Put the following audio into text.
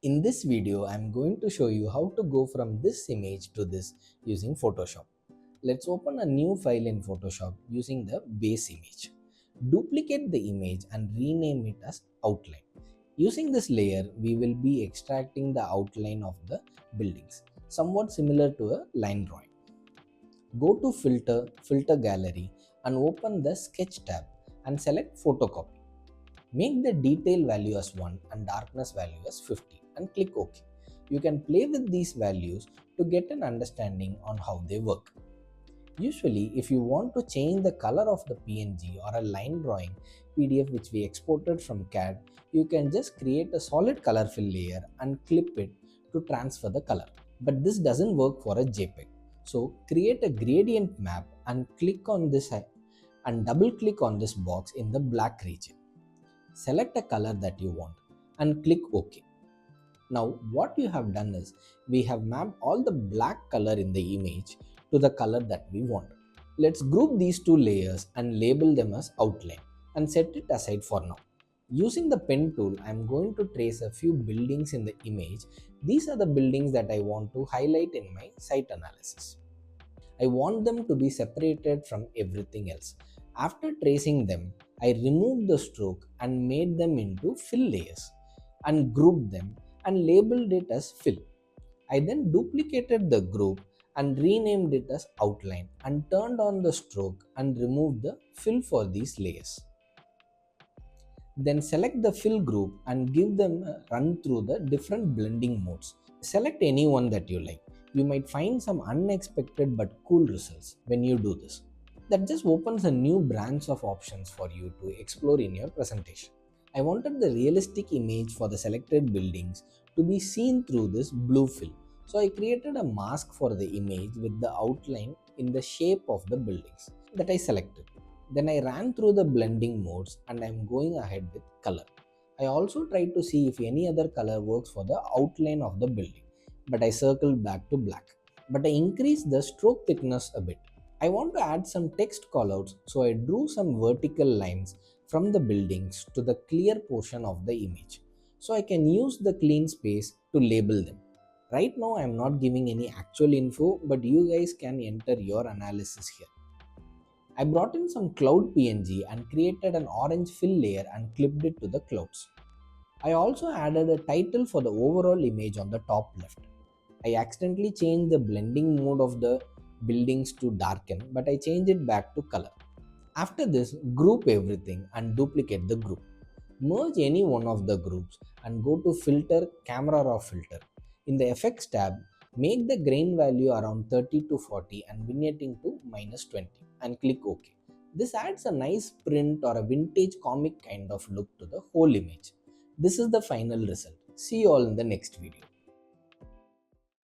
In this video, I'm going to show you how to go from this image to this using Photoshop. Let's open a new file in Photoshop using the base image. Duplicate the image and rename it as outline. Using this layer, we will be extracting the outline of the buildings, somewhat similar to a line drawing. Go to Filter Gallery and open the Sketch tab and select Photocopy. Make the detail value as 1 and darkness value as 50 and click OK. You can play with these values to get an understanding on how they work. Usually, if you want to change the color of the PNG or a line drawing PDF which we exported from CAD, you can just create a solid color fill layer and clip it to transfer the color. But this doesn't work for a JPEG. So create a gradient map and click on this and double click on this box in the black region. Select a color that you want and click OK. Now what you have done is we have mapped all the black color in the image to the color that we want. Let's group these two layers and label them as outline and set it aside for now. Using the pen tool, I am going to trace a few buildings in the image. These are the buildings that I want to highlight in my site analysis. I want them to be separated from everything else. After tracing them, I removed the stroke and made them into fill layers and grouped them and labeled it as fill. I then duplicated the group and renamed it as outline and turned on the stroke and removed the fill for these layers. Then select the fill group and give them a run through the different blending modes. Select any one that you like. You might find some unexpected but cool results when you do this. That just opens a new branch of options for you to explore in your presentation. I wanted the realistic image for the selected buildings to be seen through this blue fill. So I created a mask for the image with the outline in the shape of the buildings that I selected. Then I ran through the blending modes and I am going ahead with color. I also tried to see if any other color works for the outline of the building, but I circled back to black. But I increased the stroke thickness a bit. I want to add some text callouts, so I drew some vertical lines from the buildings to the clear portion of the image, so I can use the clean space to label them. Right now I am not giving any actual info, but you guys can enter your analysis here. I brought in some cloud PNG and created an orange fill layer and clipped it to the clouds. I also added a title for the overall image on the top left. I accidentally changed the blending mode of the buildings to darken, but I changed it back to color. After this, group everything and duplicate the group. Merge any one of the groups and go to Filter, Camera Raw Filter. In the Effects tab, make the grain value around 30 to 40 and vignetting to -20 and click OK. This adds a nice print or a vintage comic kind of look to the whole image. This is the final result. See you all in the next video.